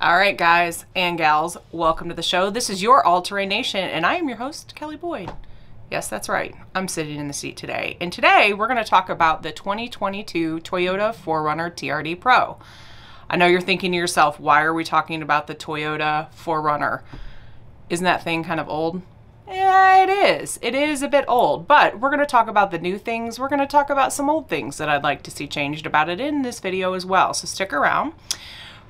All right, guys and gals, welcome to the show. This is your All Terrain Nation, and I am your host, Kelly Boyd. Yes, that's right. I'm sitting in the seat today. And today, we're going to talk about the 2022 Toyota 4Runner TRD Pro. I know you're thinking to yourself, why are we talking about the Toyota 4Runner? Isn't that thing kind of old? Yeah, it is. It is a bit old, but we're going to talk about the new things. We're going to talk about some old things that I'd like to see changed about it in this video as well. So stick around.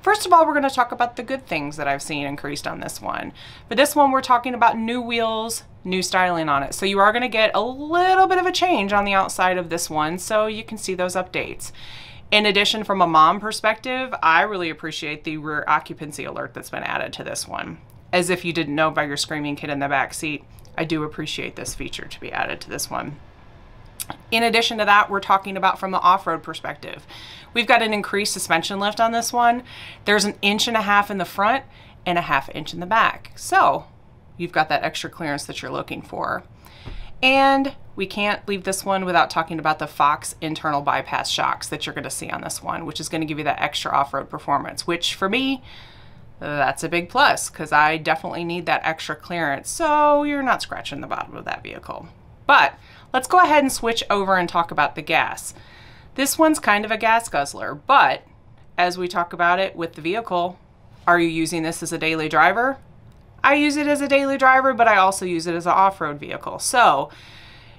First of all, we're going to talk about the good things that I've seen increased on this one. For this one, we're talking about new wheels, new styling on it. So you are going to get a little bit of a change on the outside of this one, so you can see those updates. In addition, from a mom perspective, I really appreciate the rear occupancy alert that's been added to this one. As if you didn't know by your screaming kid in the back seat, I do appreciate this feature to be added to this one. In addition to that, we're talking about from the off-road perspective. We've got an increased suspension lift on this one. There's 1.5 inches in the front and 1/2 inch in the back. So you've got that extra clearance that you're looking for. And we can't leave this one without talking about the Fox internal bypass shocks that you're going to see on this one, which is going to give you that extra off-road performance, which for me, that's a big plus because I definitely need that extra clearance. So you're not scratching the bottom of that vehicle. But let's go ahead and switch over and talk about the gas. This one's kind of a gas guzzler, but as we talk about it with the vehicle, are you using this as a daily driver? I use it as a daily driver, but I also use it as an off-road vehicle. So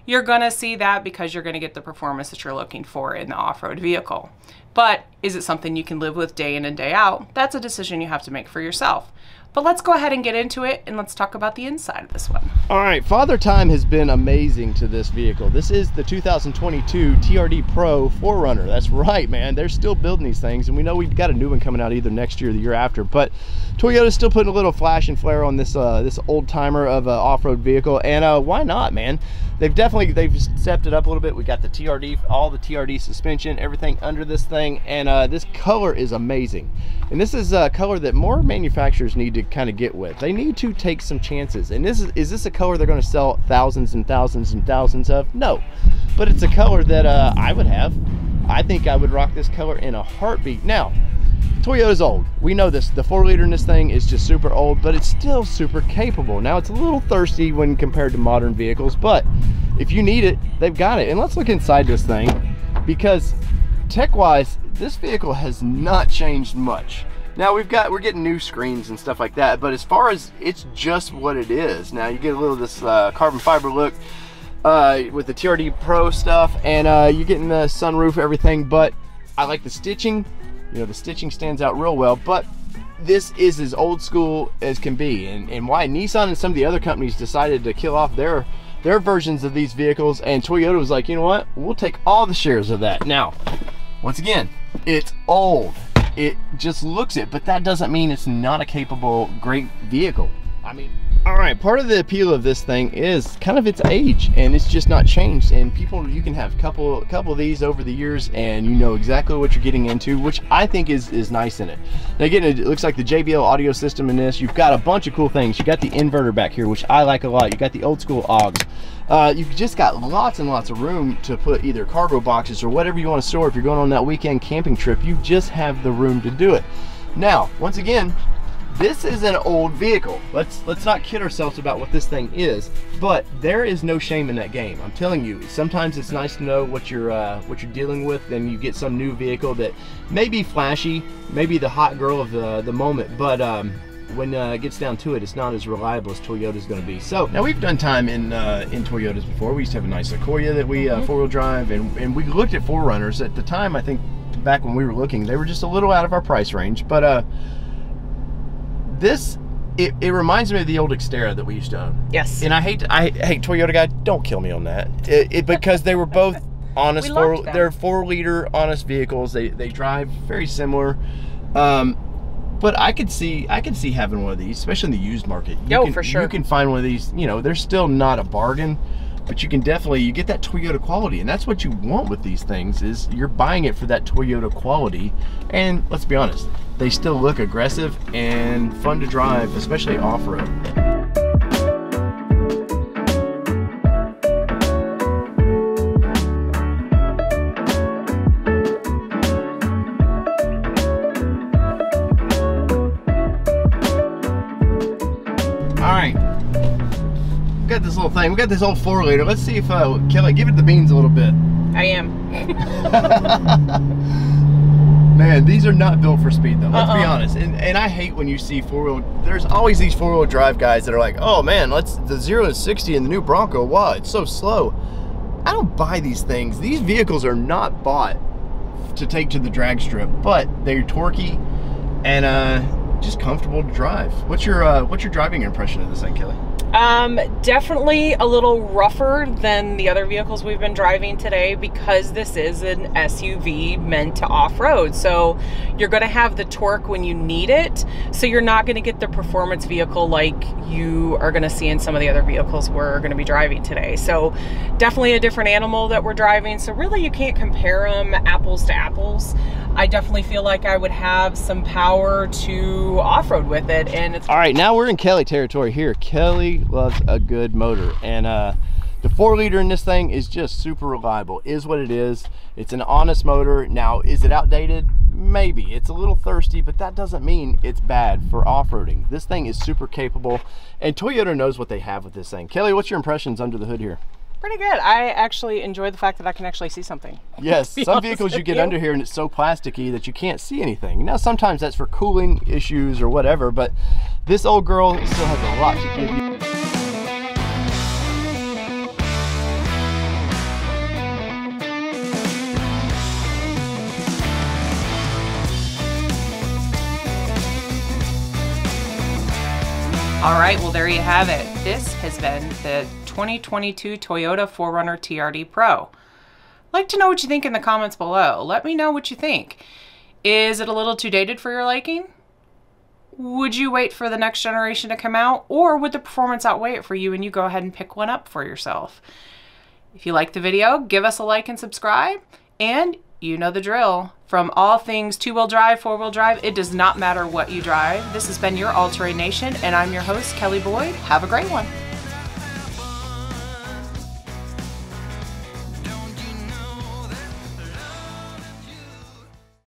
you're gonna see that because you're gonna get the performance that you're looking for in the off-road vehicle. But is it something you can live with day in and day out? That's a decision you have to make for yourself. But let's go ahead and get into it, and let's talk about the inside of this one. All right, father time has been amazing to this vehicle. This is the 2022 TRD Pro 4Runner. That's right, man. They're still building these things, and we know we've got a new one coming out either next year or the year after. But Toyota's still putting a little flash and flare on this this old timer of an off-road vehicle, and why not, man? They've stepped it up a little bit. We got the TRD, all the TRD suspension, everything under this thing, and this color is amazing. And this is a color that more manufacturers need to kind of get with. They need to take some chances. And is this a color they're going to sell thousands and thousands and thousands of? No, but it's a color that I would have. I think I would rock this color in a heartbeat. Now, Toyota's old. We know this. The 4-liter in this thing is just super old, but it's still super capable. Now, it's a little thirsty when compared to modern vehicles, but if you need it, they've got it. And let's look inside this thing, because tech-wise, this vehicle has not changed much. Now we're getting new screens and stuff like that, but as far as it's just what it is. Now you get a little of this carbon fiber look with the TRD Pro stuff, and you're getting the sunroof, everything, but I like the stitching. You know, the stitching stands out real well, but this is as old school as can be. And why Nissan and some of the other companies decided to kill off their versions of these vehicles, and Toyota was like, you know what, we'll take all the shares of that. Now, once again, it's old. It just looks it, but that doesn't mean it's not a capable, great vehicle. I mean, all right, part of the appeal of this thing is kind of its age, and it's just not changed. And people, you can have a couple of these over the years, and you know exactly what you're getting into, which I think is nice in it. Now again, it looks like the JBL audio system in this. You've got a bunch of cool things. You got the inverter back here, which I like a lot. You got the old school AUX. You've just got lots and lots of room to put either cargo boxes or whatever you want to store. If you're going on that weekend camping trip, you just have the room to do it. Now, once again, this is an old vehicle. Let's not kid ourselves about what this thing is, but there is no shame in that game. I'm telling you, sometimes it's nice to know what you're dealing with. Then you get some new vehicle that may be flashy, maybe the hot girl of the moment, but when it gets down to it, it's not as reliable as Toyota's going to be. So now we've done time in Toyotas before. We used to have a nice Sequoia that we four-wheel drive, and we looked at 4Runners at the time. I think back when we were looking, they were just a little out of our price range, but this, it reminds me of the old Xterra that we used to own. Yes. And I hate Toyota guy, don't kill me on that. Because they were both honest, they're 4-liter honest vehicles. They drive very similar. But I could see having one of these, especially in the used market. For sure. You can find one of these, you know, they're still not a bargain, but you can definitely, you get that Toyota quality, and that's what you want with these things, is you're buying it for that Toyota quality. And let's be honest, they still look aggressive and fun to drive, especially off-road. thing. We got this old 4-liter. Let's see if Kelly, give it the beans a little bit. I am. Man, these are not built for speed though. Let's be honest. And I hate when you see there's always these 4-wheel drive guys that are like, oh man, the 0 to 60 in the new Bronco, wow, it's so slow. I don't buy these things. These vehicles are not bought to take to the drag strip, but they're torquey and just comfortable to drive. What's your driving impression of this thing, Kelly? Definitely a little rougher than the other vehicles we've been driving today, because this is an SUV meant to off-road. So you're going to have the torque when you need it. So you're not going to get the performance vehicle like you are going to see in some of the other vehicles we're going to be driving today. So definitely a different animal that we're driving. So really you can't compare them apples to apples. I definitely feel like I would have some power to off-road with it. And it's all right, now we're in Kelly territory here. Kelly loves a good motor, and the 4-liter in this thing is just super reliable, is what it is. It's an honest motor. Now, is it outdated? Maybe. It's a little thirsty, but that doesn't mean it's bad for off-roading. This thing is super capable, and Toyota knows what they have with this thing. Kelly, what's your impressions under the hood here? Pretty good. I actually enjoy the fact that I can actually see something. Yes, some vehicles you get under here and it's so plasticky that you can't see anything. Now sometimes that's for cooling issues or whatever, but this old girl still has a lot to give you. All right, well, there you have it. This has been the 2022 Toyota 4Runner TRD Pro. I'd like to know what you think in the comments below. Let me know what you think. Is it a little too dated for your liking? Would you wait for the next generation to come out? Or would the performance outweigh it for you and you go ahead and pick one up for yourself? If you liked the video, give us a like and subscribe. And you know the drill. From all things 2-wheel drive, 4-wheel drive, it does not matter what you drive. This has been your All Terrain Nation, and I'm your host, Kelly Boyd. Have a great one.